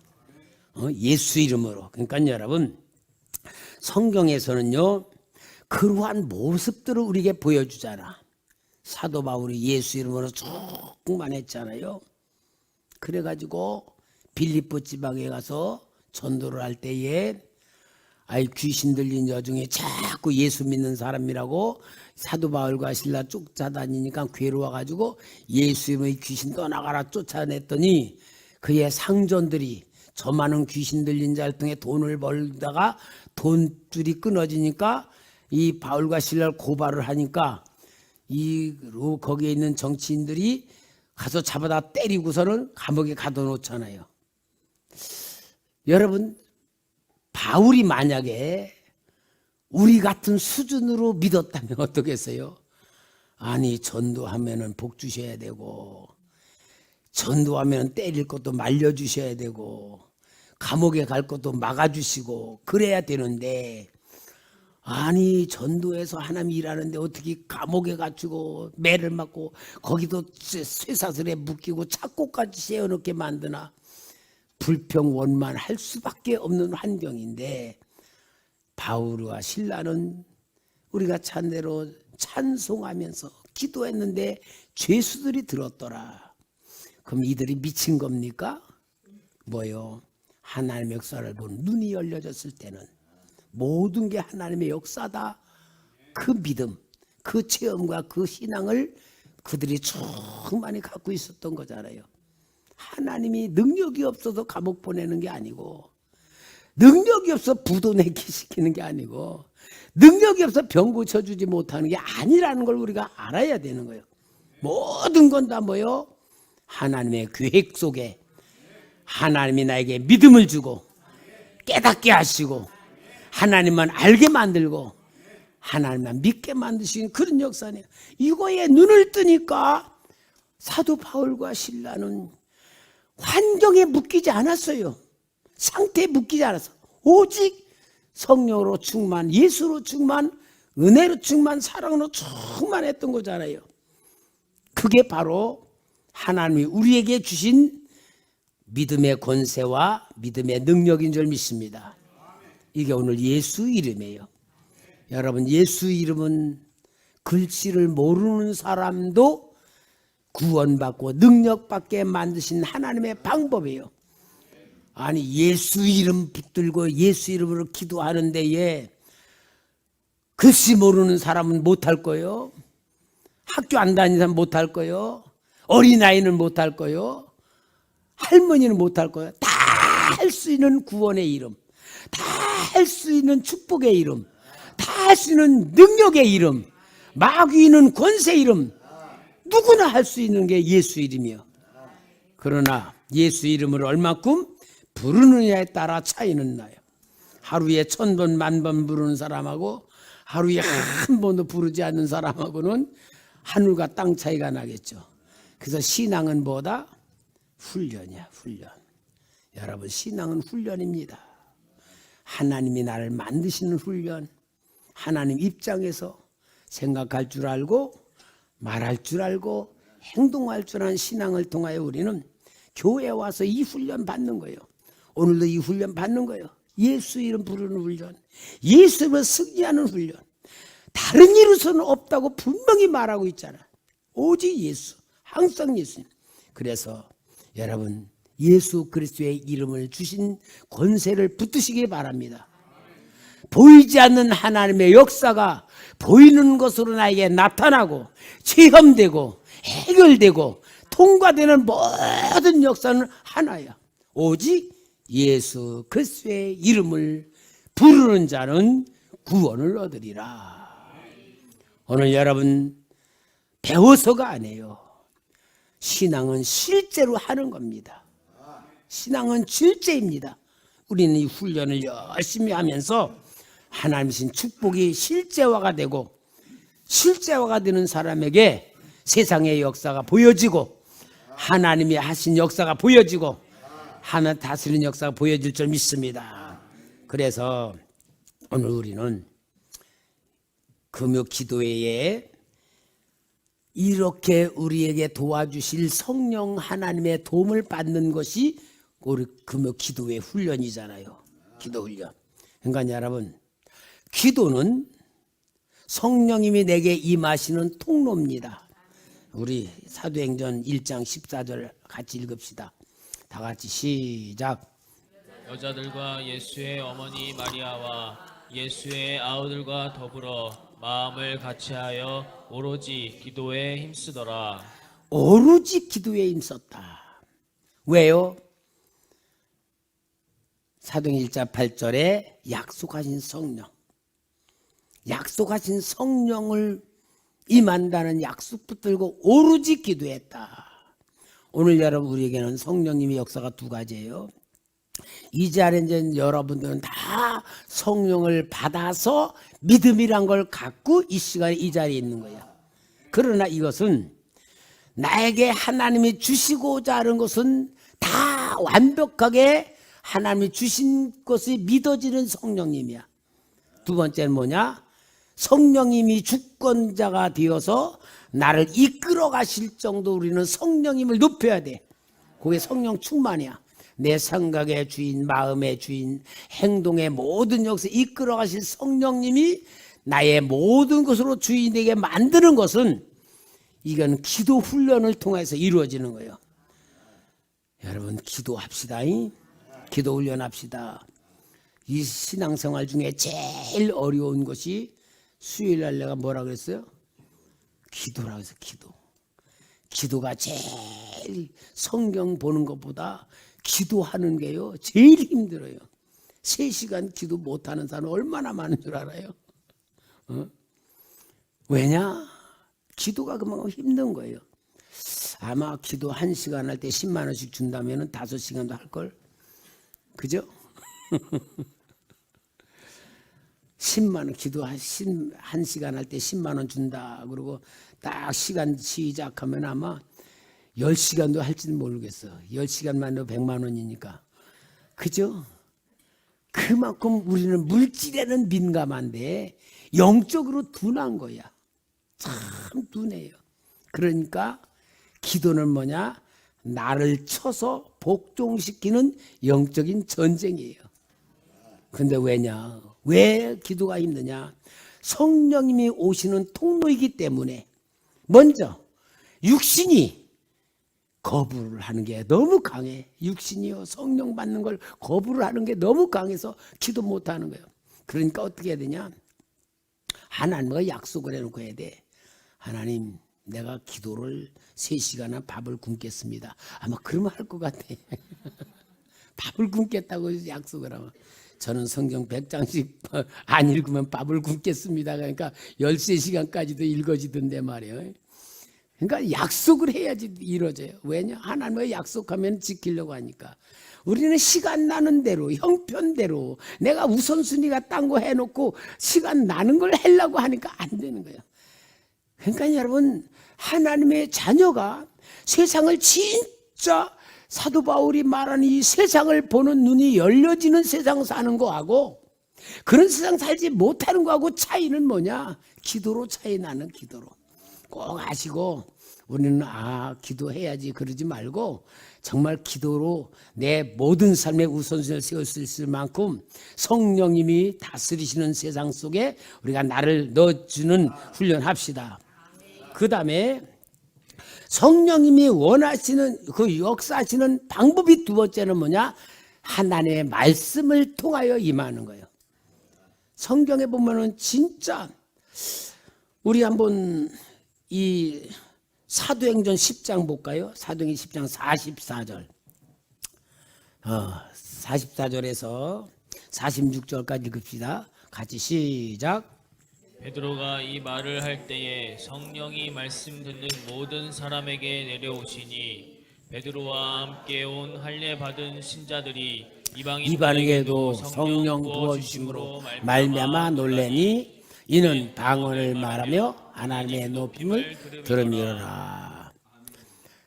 예수 이름으로. 그러니까 여러분, 성경에서는요 그러한 모습들을 우리에게 보여주잖아. 사도 바울이 예수 이름으로 충만했잖아요. 그래가지고 빌립보 지방에 가서 전도를 할 때에 귀신 들린 여중에 자꾸 예수 믿는 사람이라고 사도 바울과 실라 쫓아다니니까 괴로워가지고 예수 이름의 귀신 떠나가라 쫓아냈더니 그의 상전들이 저 많은 귀신 들린 자를 통해 돈을 벌다가 돈줄이 끊어지니까 이 바울과 실라를 고발을 하니까 거기에 있는 정치인들이 가서 잡아다 때리고서는 감옥에 가둬놓잖아요. 여러분, 바울이 만약에 우리 같은 수준으로 믿었다면 어떻겠어요? 아니, 전도하면은 복 주셔야 되고, 전도하면 때릴 것도 말려주셔야 되고, 감옥에 갈 것도 막아주시고 그래야 되는데, 아니 전도해서 하나님 일하는데 어떻게 감옥에 갇히고 매를 맞고 거기도 쇠사슬에 묶이고 착고까지 씌워놓게 만드나. 불평원만할 수밖에 없는 환경인데, 바울과 실라는 우리가 찬대로 찬송하면서 기도했는데 죄수들이 들었더라. 그럼 이들이 미친 겁니까? 뭐요? 하나님의 역사를 본 눈이 열려졌을 때는 모든 게 하나님의 역사다. 그 믿음, 그 체험과 그 신앙을 그들이 충만히 갖고 있었던 거잖아요. 하나님이 능력이 없어서 감옥 보내는 게 아니고 능력이 없어 부도 내기시키는 게 아니고 능력이 없어 병 고쳐주지 못하는 게 아니라는 걸 우리가 알아야 되는 거예요. 모든 건 다 뭐요? 하나님의 계획 속에 하나님이 나에게 믿음을 주고 깨닫게 하시고 하나님만 알게 만들고 하나님만 믿게 만드시는 그런 역사네요. 이거에 눈을 뜨니까 사도 바울과 실라는 환경에 묶이지 않았어요. 상태에 묶이지 않았어. 오직 성령으로 충만, 예수로 충만, 은혜로 충만, 사랑으로 충만했던 거잖아요. 그게 바로 하나님이 우리에게 주신 믿음의 권세와 믿음의 능력인 줄 믿습니다. 이게 오늘 예수 이름이에요. 여러분, 예수 이름은 글씨를 모르는 사람도 구원받고 능력받게 만드신 하나님의 방법이에요. 아니, 예수 이름 붙들고 예수 이름으로 기도하는 데에 글씨 모르는 사람은 못할 거예요. 학교 안 다니는 사람 못할 거예요. 어린아이는 못할 거예요. 할머니는 못할 거예요. 다 할 수 있는 구원의 이름, 다 할 수 있는 축복의 이름, 다 할 수 있는 능력의 이름, 마귀는 권세 이름, 누구나 할 수 있는 게 예수 이름이요. 그러나 예수 이름을 얼마큼 부르느냐에 따라 차이는 나요. 하루에 1000번, 10,000번 부르는 사람하고 하루에 한 번도 부르지 않는 사람하고는 하늘과 땅 차이가 나겠죠. 그래서 신앙은 뭐다? 훈련이야, 훈련. 여러분, 신앙은 훈련입니다. 하나님이 나를 만드시는 훈련. 하나님 입장에서 생각할 줄 알고 말할 줄 알고 행동할 줄 아는 신앙을 통하여 우리는 교회에 와서 이 훈련 받는 거예요. 오늘도 이 훈련 받는 거예요. 예수 이름 부르는 훈련, 예수 이름으로 승리하는 훈련. 다른 이로서는 없다고 분명히 말하고 있잖아. 오직 예수, 항상 예수님. 그래서 여러분, 예수 그리스도의 이름을 주신 권세를 붙드시기 바랍니다. 보이지 않는 하나님의 역사가 보이는 것으로 나에게 나타나고 체험되고 해결되고 통과되는 모든 역사는 하나야. 오직 예수 그리스도의 이름을 부르는 자는 구원을 얻으리라. 오늘 여러분, 배워서가 아니에요. 신앙은 실제로 하는 겁니다. 신앙은 실제입니다. 우리는 이 훈련을 열심히 하면서 하나님이신 축복이 실제화가 되고, 실제화가 되는 사람에게 세상의 역사가 보여지고 하나님이 하신 역사가 보여지고 하나님 다스리는 역사가 보여질 줄 믿습니다. 그래서 오늘 우리는 금요 기도회에 이렇게 우리에게 도와주실 성령 하나님의 도움을 받는 것이 우리 금요 기도회 훈련이잖아요. 기도 훈련. 그러니까 여러분, 기도는 성령님이 내게 임하시는 통로입니다. 우리 사도행전 1장 14절 같이 읽읍시다. 다 같이 시작. 여자들과 예수의 어머니 마리아와 예수의 아우들과 더불어 마음을 같이하여 오로지 기도에 힘쓰더라. 오로지 기도에 힘썼다. 왜요? 사도행 1장 8절에 약속하신 성령, 약속하신 성령을 임한다는 약속 붙들고 오로지 기도했다. 오늘 여러분, 우리에게는 성령님의 역사가 두 가지예요. 이 자리에 이제 여러분들은 다 성령을 받아서 믿음이란 걸 갖고 이 시간에 이 자리에 있는 거예요. 그러나 이것은 나에게 하나님이 주시고자 하는 것은 다 완벽하게 하나님이 주신 것이 믿어지는 성령님이야. 두 번째는 뭐냐? 성령님이 주권자가 되어서 나를 이끌어 가실 정도 우리는 성령님을 높여야 돼. 그게 성령 충만이야. 내 생각의 주인, 마음의 주인, 행동의 모든 역사 이끌어 가실 성령님이 나의 모든 것으로 주인이 되게 만드는 것은 이건 기도 훈련을 통해서 이루어지는 거예요. 여러분, 기도합시다. 기도 훈련합시다. 이 신앙생활 중에 제일 어려운 것이 수요일날 내가 뭐라 그랬어요? 기도라고 해서 기도. 기도가 제일 성경 보는 것보다 기도하는 게요 제일 힘들어요. 3시간 기도 못하는 사람 얼마나 많은 줄 알아요? 왜냐? 기도가 그만큼 힘든 거예요. 아마 기도 1시간 할 때 10만 원씩 준다면 5시간도 할걸? 그죠? 10만 원 기도 1시간 할 때 10만 원 준다. 그리고 딱 시간 시작하면 아마 10시간도 할지는 모르겠어. 10시간만 도 100만 원이니까. 그죠? 그만큼 우리는 물질에는 민감한데 영적으로 둔한 거야. 참 둔해요. 그러니까 기도는 뭐냐? 나를 쳐서 복종시키는 영적인 전쟁이에요. 근데 왜냐? 왜 기도가 힘드냐? 성령님이 오시는 통로이기 때문에 먼저 육신이 거부를 하는 게 너무 강해. 육신이요 성령 받는 걸 거부를 하는 게 너무 강해서 기도 못하는 거예요. 그러니까 어떻게 해야 되냐? 하나님과 약속을 해놓고 해야 돼. 하나님, 내가 기도를 3시간은 밥을 굶겠습니다. 아마 그러면 할 것 같아. 밥을 굶겠다고 약속을 하면. 저는 성경 100장씩 안 읽으면 밥을 굶겠습니다. 그러니까 13시간까지도 읽어지던데 말이에요. 그러니까 약속을 해야지 이루어져요. 왜냐? 하나님과 약속하면 지키려고 하니까. 우리는 시간 나는 대로 형편대로 내가 우선순위가 딴 거 해놓고 시간 나는 걸 하려고 하니까 안 되는 거예요. 그러니까 여러분, 하나님의 자녀가 세상을 진짜 사도 바울이 말하는 이 세상을 보는 눈이 열려지는 세상 사는 거하고 그런 세상 살지 못하는 거하고 차이는 뭐냐? 기도로 차이 나는 기도로. 꼭 아시고 우리는 기도해야지 그러지 말고 정말 기도로 내 모든 삶의 우선순위를 세울 수 있을 만큼 성령님이 다스리시는 세상 속에 우리가 나를 넣어주는 훈련합시다. 그 다음에 성령님이 원하시는 그 역사하시는 방법이 두 번째는 뭐냐? 하나님의 말씀을 통하여 임하는 거예요. 성경에 보면은 진짜 우리 한번 이 사도행전 10장 볼까요? 사도행전 10장 44절. 44절에서 46절까지 읽읍시다. 같이 시작. 베드로가 이 말을 할 때에 성령이 말씀 듣는 모든 사람에게 내려오시니 베드로와 함께 온 할례 받은 신자들이 이방인에게도 성령 부어주심으로 말미암아 놀래니 이는 방언을 말하며 하나님의 높임을 들으리라.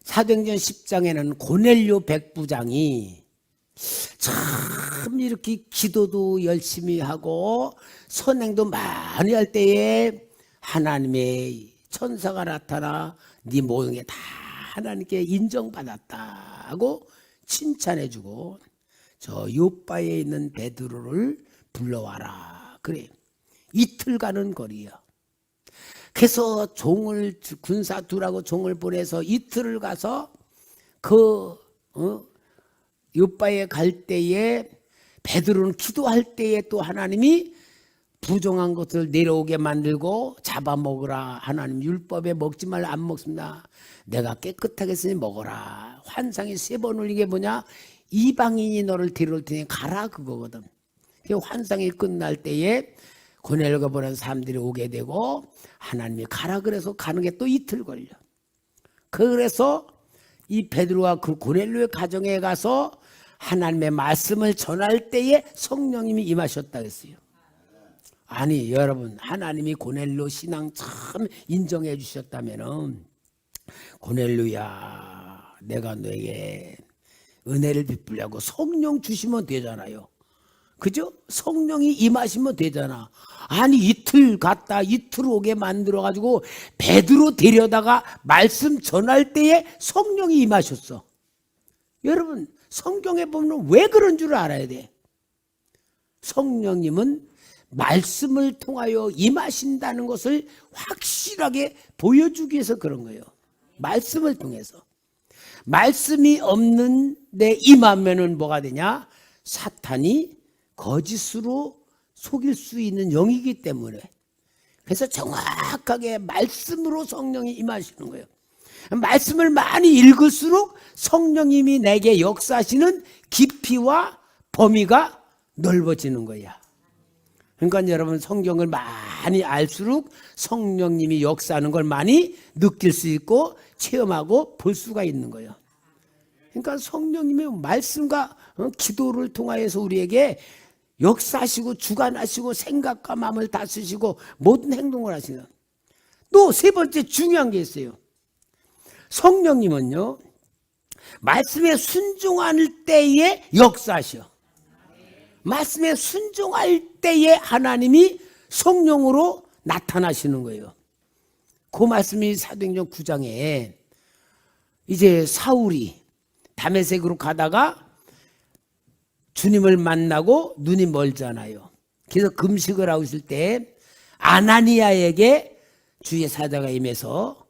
사도행전 10장에는 고넬료 백부장이 참 이렇게 기도도 열심히 하고 선행도 많이 할 때에 하나님의 천사가 나타나 네 모든 게 다 하나님께 인정받았다고 칭찬해주고 저 요바에 있는 베드로를 불러와라. 그래. 이틀 가는 거리야. 그래서 종을 군사 두라고 종을 보내서 이틀을 가서 그 요바에 갈 때에 베드로는 기도할 때에 또 하나님이 부정한 것을 내려오게 만들고 잡아먹으라. 하나님 율법에 먹지 말라. 안 먹습니다. 내가 깨끗하게 했으니 먹어라. 환상이 3번 울린 게 뭐냐? 이방인이 너를 데려올 테니 가라 그거거든. 그 환상이 끝날 때에 고넬료가 보낸 사람들이 오게 되고 하나님이 가라 그래서 가는 게 또 이틀 걸려. 그래서 이 베드로가 그 고넬료의 가정에 가서 하나님의 말씀을 전할 때에 성령님이 임하셨다 했어요. 아니 여러분, 하나님이 고넬료 신앙 참 인정해 주셨다면은 고넬료야, 내가 너에게 은혜를 베풀려고 성령 주시면 되잖아요. 그죠? 성령이 임하시면 되잖아. 아니 이틀 갔다 이틀 오게 만들어가지고 베드로 데려다가 말씀 전할 때에 성령이 임하셨어. 여러분, 성경에 보면 왜 그런 줄 알아야 돼. 성령님은 말씀을 통하여 임하신다는 것을 확실하게 보여주기 위해서 그런 거예요. 말씀을 통해서. 말씀이 없는데 임하면은 뭐가 되냐? 사탄이 거짓으로 속일 수 있는 영이기 때문에. 그래서 정확하게 말씀으로 성령이 임하시는 거예요. 말씀을 많이 읽을수록 성령님이 내게 역사하시는 깊이와 범위가 넓어지는 거야. 그러니까 여러분 성경을 많이 알수록 성령님이 역사하는 걸 많이 느낄 수 있고 체험하고 볼 수가 있는 거예요. 그러니까 성령님의 말씀과 기도를 통하여서 우리에게 역사하시고 주관하시고 생각과 마음을 다스리시고 모든 행동을 하시는. 또 세 번째 중요한 게 있어요. 성령님은요 말씀에 순종할 때에 역사하셔. 말씀에 순종할 때에 하나님이 성령으로 나타나시는 거예요. 그 말씀이 사도행전 9장에 이제 사울이 다메섹으로 가다가 주님을 만나고 눈이 멀잖아요. 그래서 금식을 하고 있을 때 아나니아에게 주의 사자가 임해서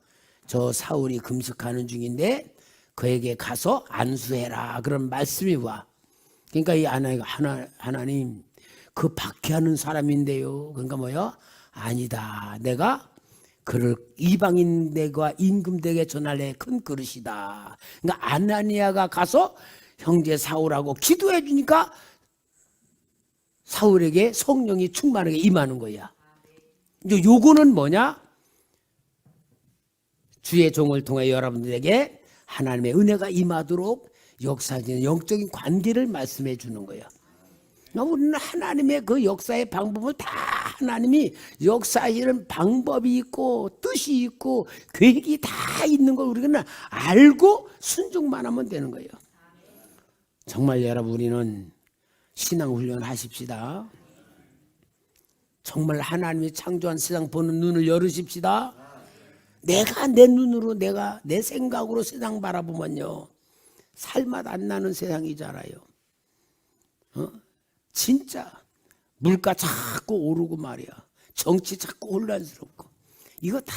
저 사울이 금식하는 중인데 그에게 가서 안수해라 그런 말씀이 와. 그러니까 이 아나니아가 하나님 그 박해하는 사람인데요. 그러니까 뭐요? 아니다. 내가 그를 이방인들과 임금들에게 전할래 큰 그릇이다. 그러니까 아나니아가 가서 형제 사울하고 기도해 주니까 사울에게 성령이 충만하게 임하는 거야. 이제 요거는 뭐냐? 주의 종을 통해 여러분들에게 하나님의 은혜가 임하도록 역사하는 영적인 관계를 말씀해 주는 거예요. 우리는 하나님의 그 역사의 방법을 다 하나님이 역사하시는 방법이 있고 뜻이 있고 계획이 다 있는 걸 우리는 알고 순종만 하면 되는 거예요. 정말 여러분 우리는 신앙훈련 하십시다. 정말 하나님이 창조한 세상 보는 눈을 열으십시다. 내가 내 눈으로 내가 내 생각으로 세상 바라보면요 살맛 안 나는 세상이잖아요. 진짜 물가 자꾸 오르고 말이야. 정치 자꾸 혼란스럽고 이거 다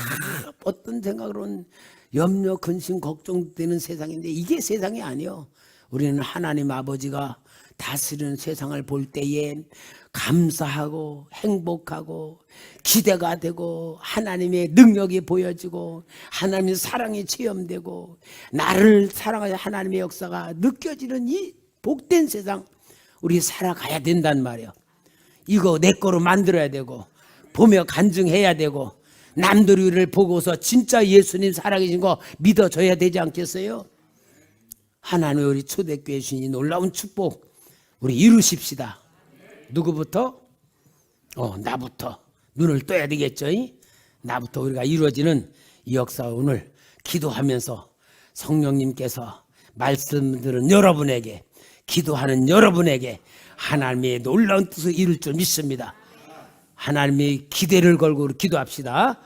어떤 생각으로는 염려 근심 걱정되는 세상인데 이게 세상이 아니요. 우리는 하나님 아버지가 다스리는 세상을 볼 때에 감사하고 행복하고 기대가 되고 하나님의 능력이 보여지고 하나님의 사랑이 체험되고 나를 사랑하는 하나님의 역사가 느껴지는 이 복된 세상 우리 살아가야 된단 말이에요. 이거 내 거로 만들어야 되고 보며 간증해야 되고 남들이 우리를 보고서 진짜 예수님 살아계신 거 믿어줘야 되지 않겠어요? 하나님의 우리 초대교회 주신 이 놀라운 축복 우리 이루십시다. 누구부터? 나부터 눈을 떠야 되겠죠. 나부터 우리가 이루어지는 이 역사 오늘 기도하면서 성령님께서 말씀들은 여러분에게 기도하는 여러분에게 하나님의 놀라운 뜻을 이룰 줄 믿습니다. 하나님의 기대를 걸고 기도합시다.